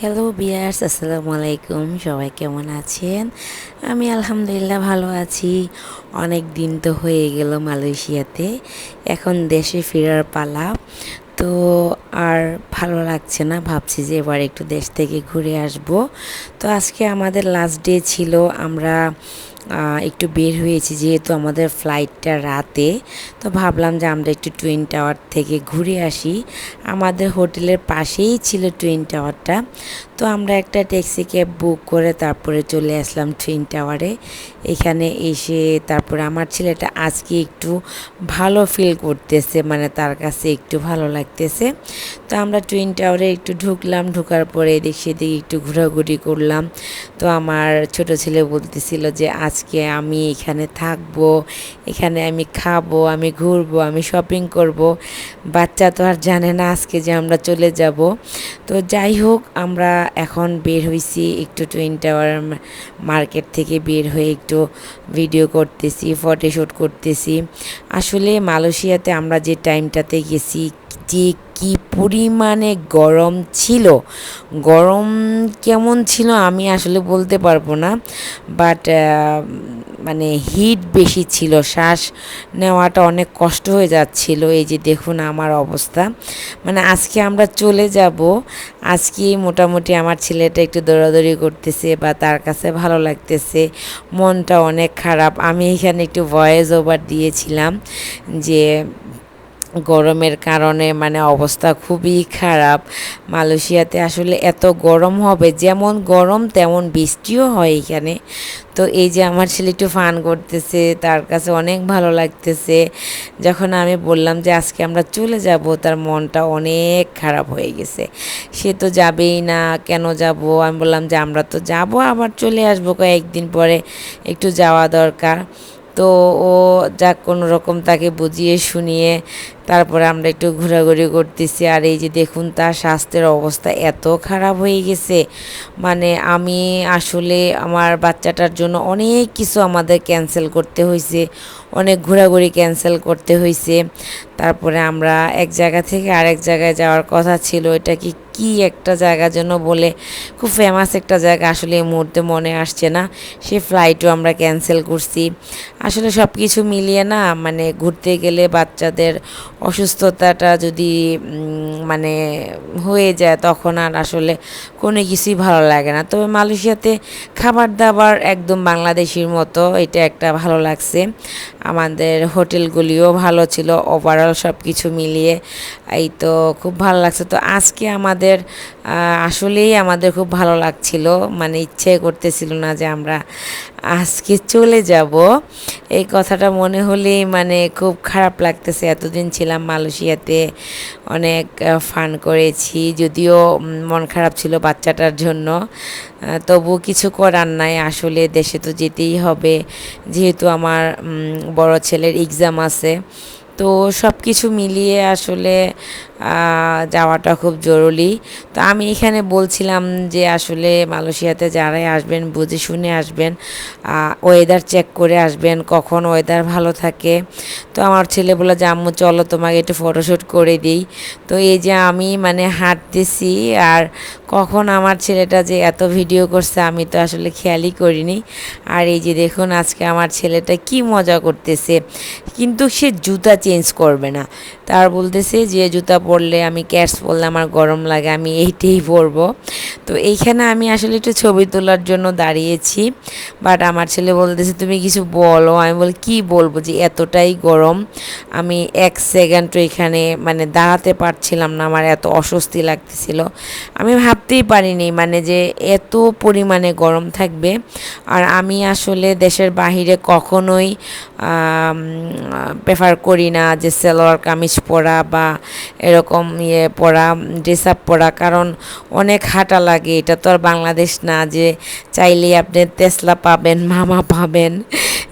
Hello বিয়ার্স, আসসালামু আলাইকুম। সবাই কেমন আছেন? আমি আলহামদুলিল্লাহ ভালো আছি। অনেক দিন তো হয়ে গেল মালয়েশিয়াতে, এখন দেশে ফেরার পালা। তো আর ভালো লাগছে না, ভাবছি যে এবার একটু দেশ থেকে ঘুরে আসব। তো আজকে আমাদের লাস্ট ডে ছিল, আমরা একটু বের হয়েছি যেহেতু আমাদের ফ্লাইটটা রাতে। তো ভাবলাম যে আমরা একটু টুইন টাওয়ার থেকে ঘুরে আসি। আমাদের হোটেলের পাশেই ছিল টুইন টাওয়ারটা। তো আমরা একটা ট্যাক্সি ক্যাব বুক করে তারপরে চলে আসলাম টুইন টাওয়ারে। এখানে এসে তারপরে আমার ছেলেটা আজকে একটু ভালো ফিল করতেছে, মানে তার কাছে একটু ভালো লাগতেছে। তো আমরা টুইন টাওয়ারে একটু ঢুকলাম, ঢোকার পরে এদিক সেদিক একটু ঘোরাঘুরি করলাম। তো আমার ছোট ছেলে বলতেছিল যে আজকে আমি এখানে থাকবো, এখানে আমি খাবো, আমি ঘুরবো, আমি শপিং করব। বাচ্চা তো আর জানে না আজকে যে আমরা চলে যাব। তো যাই হোক, আমরা এখন বের হয়েছি একটু টুইন টাওয়ার মার্কেট থেকে বের হয়ে একটু ভিডিও করতেছি, ফটোশ্যুট করতেছি। আসলে মালয়েশিয়াতে আমরা যে টাইমটাতে গেছি, যে কি পরিমাণে গরম ছিল, গরম কেমন ছিল আমি আসলে বলতে পারবো না। বাট মানে হিট বেশি ছিল, শ্বাস নেওয়াটা অনেক কষ্ট হয়ে যাচ্ছিল। এই যে দেখুন আমার অবস্থা, মানে আজকে আমরা চলে যাব। আজকে মোটামুটি আমার ছেলেটা একটু দৌড়াদৌড়ি করতেছে বা তার কাছে ভালো লাগতেছে, মনটা অনেক খারাপ। আমি এখানে একটু ভয়েস ওভার দিয়েছিলাম যে গরমের কারণে মানে অবস্থা খুবই খারাপ। মালয়েশিয়াতে আসলে এত গরম হবে, যেমন গরম তেমন বৃষ্টিও হয় এখানে। তো এই যে আমার ছেলে একটু ফান করতেছে, তার কাছে অনেক ভালো লাগতেছে। যখন আমি বললাম যে আজকে আমরা চলে যাব, তার মনটা অনেক খারাপ হয়ে গেছে। সে তো যাবেই না, কেন যাব? আমি বললাম যে আমরা তো যাব, আবার চলে আসবো কয়েকদিন পরে, একটু যাওয়া দরকার। তো ও যাক কোনো রকম তাকে বুঝিয়ে শুনিয়ে তারপরে আমরা একটু ঘোরাঘুরি করতেছি। আর এই যে দেখুন তার স্বাস্থ্যের অবস্থা এত খারাপ হয়ে গেছে, মানে আমি আসলে আমার বাচ্চাটার জন্য অনেক কিছু আমাদের ক্যান্সেল করতে হয়েছে, অনেক ঘোরাঘুরি ক্যান্সেল করতে হয়েছে। তারপরে আমরা এক জায়গা থেকে আরেক জায়গায় যাওয়ার কথা ছিল, এটা কি কি একটা জায়গা যেন বলে, খুব ফেমাস একটা জায়গা, আসলে এই মুহূর্তে মনে আসছে না। সে ফ্লাইটও আমরা ক্যান্সেল করছি। আসলে সব কিছু মিলিয়ে না, মানে ঘুরতে গেলে বাচ্চাদের অসুস্থতাটা যদি মানে হয়ে যায় তখন আর আসলে কোনো কিছুই ভালো লাগে না। তবে মালয়েশিয়াতে খাবার দাবার একদম বাংলাদেশির মতো, এটা একটা ভালো লাগছে। আমাদের হোটেলগুলিও ভালো ছিল, ওভারঅল সব কিছু মিলিয়ে এই তো খুব ভালো লাগছে। তো আজকে আমাদের আসলেই আমাদের খুব ভালো লাগছিল, মানে ইচ্ছে করতেছিল না যে আমরা আজকে চলে যাব। এই কথাটা মনে হলেই মানে খুব খারাপ লাগতেছে। এতদিন ছিলাম মালয়েশিয়াতে, অনেক ফান করেছি, যদিও মন খারাপ ছিল বাচ্চাটার জন্য। তবু কিছু করার নাই, আসলে দেশে তো যেতেই হবে, যেহেতু আমার বড় ছেলের এক্সাম আছে। তো সব কিছু মিলিয়ে আসলে যাওয়াটা খুব জরুরি। তো আমি এখানে বলছিলাম যে আসলে মালয়েশিয়াতে যারাই আসবেন বুঝে শুনে আসবেন, ওয়েদার চেক করে আসবেন, কখন ওয়েদার ভালো থাকে। তো আমার ছেলে বলে যে আম্মু চলো তোমাকে একটু ফটোশ্যুট করে দিই। তো এই যে আমি মানে হাঁটতেছি, আর কখন আমার ছেলেটা যে এত ভিডিও করছে আমি তো আসলে খেয়ালই করিনি। আর এই যে দেখুন আজকে আমার ছেলেটা কি মজা করতেছে, কিন্তু সে জুতা চেঞ্জ করবে না। তার বলতেছে যে জুতা পরলে, আমি ক্যাটস পরলে আমার গরম লাগে, আমি এইটাই পরবো। তো এইখানে আমি আসলে একটু ছবি তোলার জন্য দাঁড়িয়েছি, বাট আমার ছেলে বলতেছে তুমি কিছু বলো। আমি বলি কী বলবো, যে এতটাই গরম, আমি এক সেকেন্ডও এখানে মানে দাঁড়াতে পারছিলাম না, আমার এত অস্বস্তি লাগতেছিল। আমি ভাবতেই পারিনি মানে যে এত পরিমাণে গরম থাকবে। আর আমি আসলে দেশের বাহিরে কখনোই প্রেফার করি না যে সালোয়ার কামিজ পরা বা এরকম পরা, ড্রেস আপ পরা, কারণ অনেক হাঁটা লাগে। এটা তো আর বাংলাদেশ না যে চাইলেই আপনি তেসলা পাবেন, মামা পাবেন,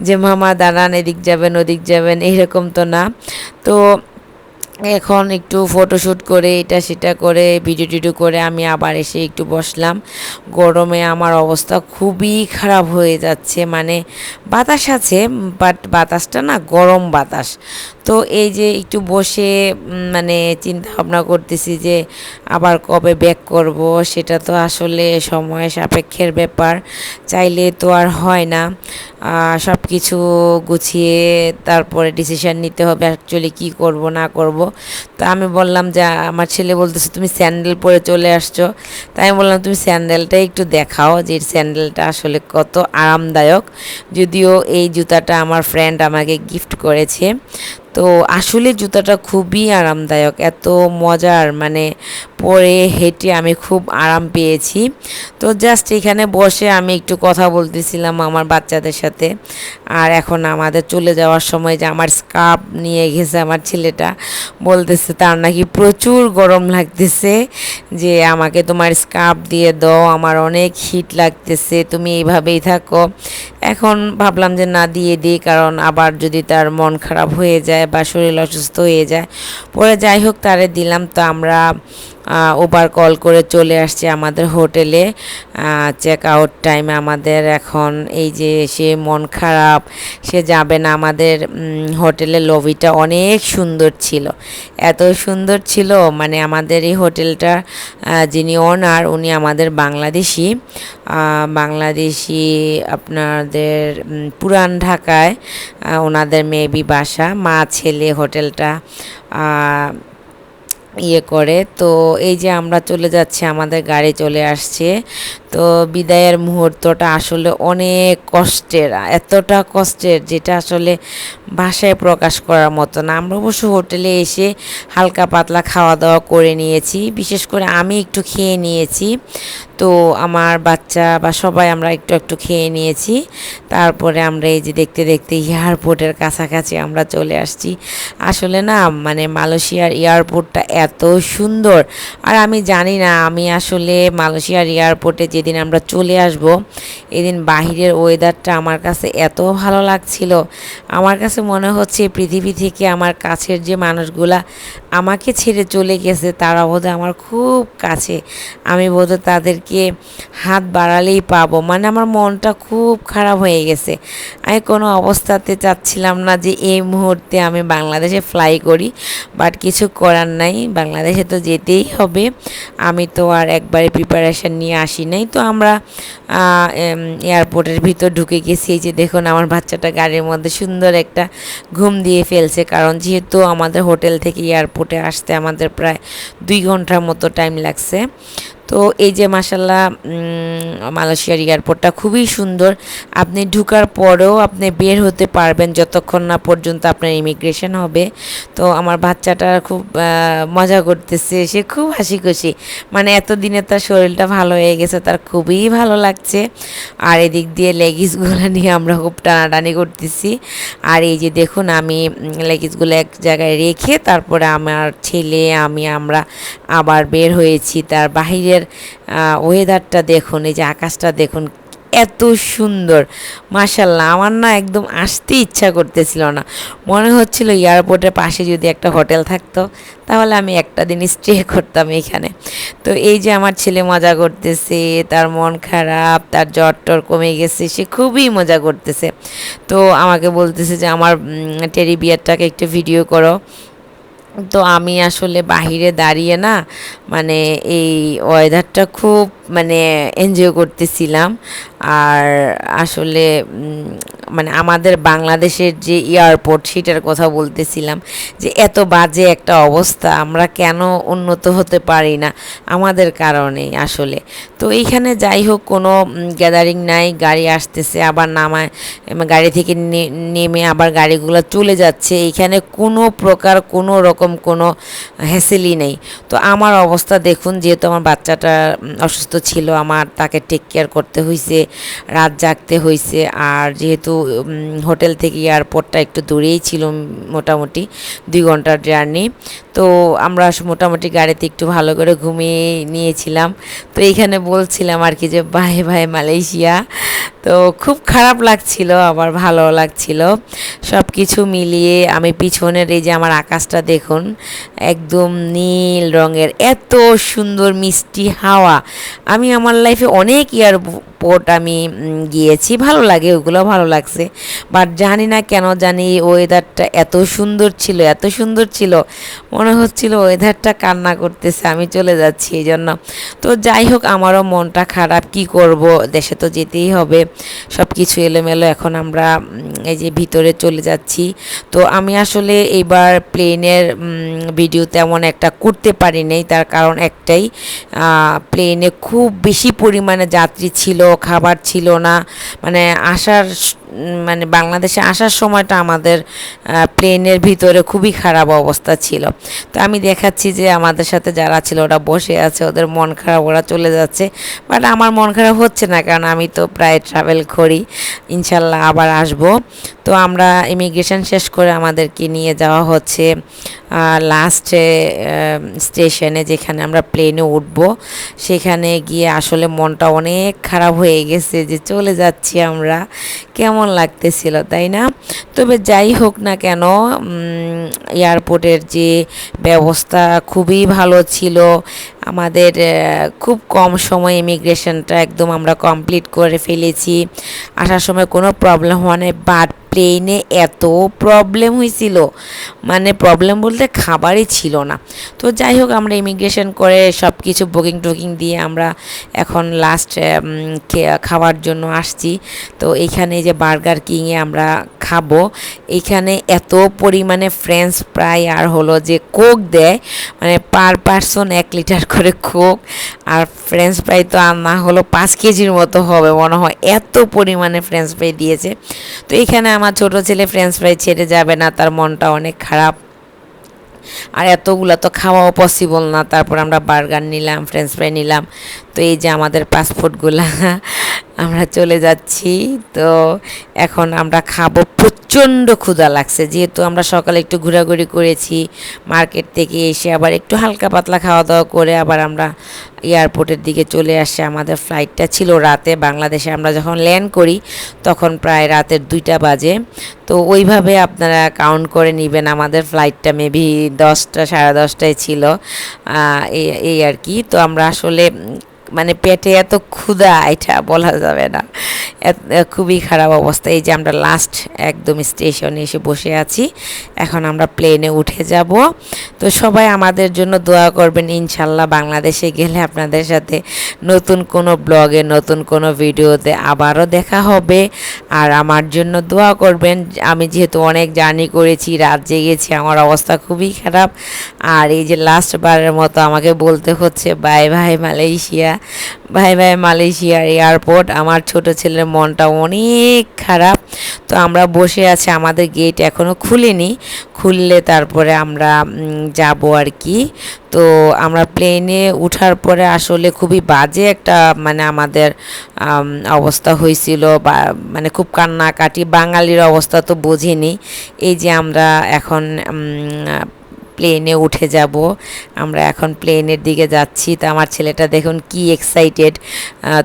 যে মামা দাঁড়ান এদিক যাবেন ওদিক যাবেন, এরকম তো না। তো এখন একটু ফটোশ্যুট করে এটা সেটা করে ভিডিও টিডিও করে আমি আবার এসে একটু বসলাম। গরমে আমার অবস্থা খুবই খারাপ হয়ে যাচ্ছে, মানে বাতাস আছে বাট বাতাসটা না গরম বাতাস। তো এই যে একটু বসে মানে চিন্তা ভাবনা করতেছি যে আবার কবে ব্যাক করব, সেটা তো আসলে সময় সাপেক্ষের ব্যাপার, চাইলে তো আর হয় না। সব কিছু গুছিয়ে তারপরে ডিসিশন নিতে হবে অ্যাকচুয়ালি কী করব না করব। তো আমি বললাম যে আমার ছেলে বলতেছে তুমি স্যান্ডেল পরে চলে আসছো, তাই আমি বললাম তুমি স্যান্ডেলটা একটু দেখাও যে স্যান্ডেলটা আসলে কত আরামদায়ক। যদিও এই জুতাটা আমার ফ্রেন্ড আমাকে গিফট করেছে, তো আসলে জুতাটা খুবই আরামদায়ক, এত মজার, মানে পরে হেঁটে আমি খুব আরাম পেয়েছি। তো জাস্ট এখানে বসে আমি একটু কথা বলতেছিলাম আমার বাচ্চাদের সাথে। আর এখন আমাদের চলে যাওয়ার সময় যে আমার স্কার্ফ নিয়ে গেছে আমার ছেলেটা, বলতেছে তার নাকি প্রচুর গরম লাগতেছে, যে আমাকে তোমার স্কার্ফ দিয়ে দাও, আমার অনেক হিট লাগতেছে, তুমি এইভাবেই থাকো। এখন ভাবলাম যে না দিয়ে দিই, কারণ আবার যদি তার মন খারাপ হয়ে যায় বা শরীর অসুস্থ হয়ে যায় পরে, যাই হোক তারে দিলাম। তো আমরা উবার কল করে চলে আসছি আমাদের হোটেলে। চেক আউট টাইমে আমাদের এখন, এই যে সে মন খারাপ, সে যাবে না। আমাদের হোটেলের লবিটা অনেক সুন্দর ছিল, এত সুন্দর ছিল, মানে আমাদের এই হোটেলটা যিনি ওনার উনি আমাদের বাংলাদেশি, বাংলাদেশি আপনাদের পুরান ঢাকায় ওনাদের মেবি বাসা, মা ছেলে হোটেলটা ইয়ে করে। তো এই যে আমরা চলে যাচ্ছি, আমাদের গাড়ি চলে আসছে। তো বিদায়ের মুহূর্তটা আসলে অনেক কষ্টের, এতটা কষ্টের যেটা আসলে ভাষায় প্রকাশ করার মতো না। আমরা অবশ্য হোটেলে এসে হালকা পাতলা খাওয়া দাওয়া করে নিয়েছি, বিশেষ করে আমি একটু খেয়ে নিয়েছি, তো আমার বাচ্চা বা সবাই আমরা একটু একটু খেয়ে নিয়েছি। তারপরে আমরা এই যে দেখতে দেখতে এয়ারপোর্টের কাছাকাছি আমরা চলে আসছি। আসলে না মানে মালয়েশিয়ার এয়ারপোর্টটা এত সুন্দর, আর আমি জানি না, আমি আসলে মালয়েশিয়ার এয়ারপোর্টে যেদিন আমরা চলে আসব এদিন বাহিরের ওয়েদারটা আমার কাছে এত ভালো লাগছিল। আমার কাছে মনে হচ্ছে পৃথিবী থেকে আমার কাছের যে মানুষগুলা আমাকে ছেড়ে চলে গেছে তারা বোধহয় আমার খুব কাছে, আমি বোধহয় তাদেরকে হাত বাড়ালেই পাবো। মানে আমার মনটা খুব খারাপ হয়ে গেছে। আমি কোনো অবস্থাতে চাচ্ছিলাম না যে এই মুহূর্তে আমি বাংলাদেশে ফ্লাই করি, বাট কিছু করার নাই, বাংলাদেশে তো যেতেই হবে। আমি তো আর একবারে প্রিপারেশান নিয়ে আসি নাই। তো আমরা এয়ারপোর্টের ভিতর ঢুকে গেছি। এই যে দেখুন আমার বাচ্চাটা গাড়ির মধ্যে সুন্দর একটা ঘুম দিয়ে ফেলছে, কারণ যেহেতু আমাদের হোটেল থেকে এয়ারপোর্টে আসতে আমাদের প্রায় 2 ঘন্টার মতো টাইম লাগছে। তো এই যে মাশাল্লাহ মালয়েশিয়ার এয়ারপোর্টটা খুবই সুন্দর, আপনি ঢুকার পরেও আপনি বের হতে পারবেন যতক্ষণ না পর্যন্ত আপনার ইমিগ্রেশন হবে। তো আমার বাচ্চাটা খুব মজা করতেছে, সে খুব হাসি খুশি, মানে এতদিনে তার শরীরটা ভালো হয়ে গেছে, তার খুবই ভালো লাগছে। আর এদিক দিয়ে লেগিসগুলো নিয়ে আমরা খুব টানাটানি করতেছি। আর এই যে দেখুন আমি লেগিসগুলো এক জায়গায় রেখে তারপরে আমার ছেলে আমরা আবার বের হয়েছি। তার বাহিরের ওয়েদারটা দেখুন, এই যে আকাশটা দেখুন এত সুন্দর, মাশাল্লাহ। আমার না একদম আসতে ইচ্ছা করতেছিল না, মনে হচ্ছিল এয়ারপোর্টের পাশে যদি একটা হোটেল থাকতো তাহলে আমি একটা দিন স্টে করতাম এখানে। তো এই যে আমার ছেলে মজা করতেছে, তার মন খারাপ, তার জ্বর টর কমে গেছে, সে খুবই মজা করতেছে। তো আমাকে বলতেছে যে আমার টেডি বিয়ারটাকে একটু ভিডিও করো। তো আমি আসলে বাহিরে দাঁড়িয়ে না মানে এই ওয়েদারটা খুব মানে এনজয় করতেছিলাম। আর আসলে মানে আমাদের বাংলাদেশের যে এয়ারপোর্ট সেটার কথা বলতেছিলাম, যে এত বাজে একটা অবস্থা, আমরা কেন উন্নত হতে পারি না আমাদের কারণেই আসলে। তো এইখানে যাই হোক কোনো গ্যাদারিং নাই, গাড়ি আসতেছে আবার নামায়, গাড়ি থেকে নেমে আবার গাড়িগুলো চলে যাচ্ছে, এইখানে কোনো প্রকার কোনো রকম কোনো হ্যাসেলই নেই। তো আমার অবস্থা দেখুন, যেহেতু আমার বাচ্চাটা অসুস্থ ছিল, আমার তাকে টেক কেয়ার করতে হয়েছে, রাত জাগতে হয়েছে। আর যেহেতু হোটেল থেকে এয়ারপোর্টটা একটু দূরেই ছিল, মোটামুটি 2 ঘন্টার জার্নি। তো আমরা মোটামুটি গাড়িতে একটু ভালো করে ঘুমিয়ে নিয়েছিলাম। তো এইখানে বলছিলাম আর কি যে বাই বাই মালয়েশিয়া। তো খুব খারাপ লাগছিল আবার ভালো লাগছিল, সব কিছু মিলিয়ে। আমি পিছনের এই যে আমার আকাশটা দেখুন, একদম নীল রঙের, এত সুন্দর মিষ্টি হাওয়া। আমি আমার লাইফে অনেক এয়ারপোর্ট আমি গিয়েছি, ভালো লাগে, ওগুলো ভালো লাগছে। বাট জানি না কেন জানি ওয়েদারটা এত সুন্দর ছিল, এত সুন্দর ছিল, মনে হচ্ছিল ওয়েদারটা কান্না করতেছে, আমি চলে যাচ্ছি এই জন্য। তো যাই হোক, আমারও মনটা খারাপ, কি করব, দেশে তো যেতেই হবে, সব কিছু এলোমেলো। এখন আমরা এই যে ভিতরে চলে যাচ্ছি। তো আমি আসলে এইবার প্লেনের ভিডিও তেমন একটা করতে পারি নাই, তার কারণ একটাই, প্লেনে খুব বেশি পরিমাণে যাত্রী ছিল, খাবার ছিল না। মানে মানে বাংলাদেশে আসার সময়টা আমাদের প্লেনের ভিতরে খুবই খারাপ অবস্থা ছিল। তো আমি দেখাচ্ছি যে আমাদের সাথে যারা ছিল ওরা বসে আছে, ওদের মন খারাপ, ওরা চলে যাচ্ছে। বাট আমার মন খারাপ হচ্ছে না, কারণ আমি তো প্রায় ট্রাভেল করি, ইনশাল্লাহ আবার আসব। তো আমরা ইমিগ্রেশন শেষ করে আমাদেরকে নিয়ে যাওয়া হচ্ছে লাস্ট স্টেশনে, যেখানে আমরা প্লেনে উঠব। সেখানে গিয়ে আসলে মনটা অনেক খারাপ হয়ে গেছে যে চলে যাচ্ছি আমরা, কেমন লাগতেছিল তাই না? তবে যাই হোক না কেন, এয়ারপোর্টের যে ব্যবস্থা খুবই ভালো ছিল। আমাদের খুব কম সময়ে ইমিগ্রেশনটা একদম আমরা কমপ্লিট করে ফেলেছি, আসার সময় কোনো প্রবলেম হয় না। বাট প্লেনে এত প্রবলেম হয়েছিল, মানে প্রবলেম বলতে খাবারই ছিল না। তো যাই হোক, আমরা ইমিগ্রেশন করে সব কিছু বুকিং টুকিং দিয়ে আমরা এখন লাস্ট খাওয়ার জন্য আসছি। তো এইখানে যে বার্গার কিংয়ে আমরা খাবো। এইখানে এত পরিমাণে ফ্রেঞ্চ ফ্রাই আর হলো যে কোক দেয়, মানে পার পারসন 1 লিটার করে কোক, আর ফ্রেঞ্চ ফ্রাই তো আর না হলো 5 কেজির মতো হবে মনে হয়, এত পরিমাণে ফ্রেঞ্চ ফ্রাই দিয়েছে। তো এইখানে আমার ছোট ছেলে ফ্রেঞ্চ ফ্রাই ছেড়ে যাবে না, তার মনটা অনেক খারাপ, আর এতগুলো তো খাওয়াও পসিবল না। তারপর আমরা বার্গার নিলাম, ফ্রেঞ্চ ফ্রাই নিলাম। তো এই যে আমাদের পাসপোর্টগুলা, আমরা চলে যাচ্ছি। তো এখন আমরা খাবো, প্রচণ্ড ক্ষুধা লাগছে, যেহেতু আমরা সকালে একটু ঘোরাঘুরি করেছি, মার্কেট থেকে এসে আবার একটু হালকা পাতলা খাওয়া দাওয়া করে আবার আমরা এয়ারপোর্টের দিকে চলে আসে। আমাদের ফ্লাইটটা ছিল রাতে, বাংলাদেশে আমরা যখন ল্যান্ড করি তখন প্রায় রাতের 2টা বাজে। তো ওইভাবে আপনারা কাউন্ট করে নেবেন, আমাদের ফ্লাইটটা মেবি 10টা 10:30টায় ছিল, এই আর কি। তো আমরা আসলে মানে পেটে এত ক্ষুধা, এটা বলা যাবে না, খুবই খারাপ অবস্থা। এই যে আমরা লাস্ট একদম স্টেশনে এসে বসে আছি, এখন আমরা প্লেনে উঠে যাব। তো সবাই আমাদের জন্য দোয়া করবেন, ইনশাল্লাহ বাংলাদেশে গেলে আপনাদের সাথে নতুন কোনো ব্লগে, নতুন কোনো ভিডিওতে আবারও দেখা হবে। আর আমার জন্য দোয়া করবেন, আমি যেহেতু অনেক জার্নি করেছি, রাত জেগেছি, আমার অবস্থা খুবই খারাপ। আর এই যে লাস্ট বারের মতো আমাকে বলতে হচ্ছে bye bye Malaysia, bye bye মালয়েশিয়ার এয়ারপোর্ট। আমার ছোট ছেলের মনটা অনেক খারাপ। তো আমরা বসে আছি, আমাদের গেট এখনও খুলেনি, খুললে তারপরে আমরা যাব আর কি। তো আমরা প্লেনে উঠার পরে আসলে খুবই বাজে একটা মানে আমাদের অবস্থা হয়েছিল, বা মানে খুব কান্নাকাটি, বাঙালির অবস্থা তো বোঝেনি। এই যে আমরা এখন প্লেনে উঠে যাব, আমরা এখন প্লেনের দিকে যাচ্ছি। তো আমার ছেলেটা দেখুন কি এক্সাইটেড।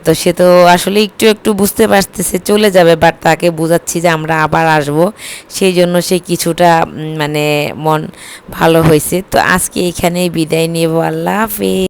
তো সে তো আসলে একটু একটু বুঝতে পারতেছে চলে যাবে, বাট তাকে বোঝাচ্ছি যে আমরা আবার আসব, সেই জন্য সে কিছুটা মানে মন ভালো হয়েছে। তো আজকে এখানেই বিদায় নেব, আল্লাহ হাফেজ।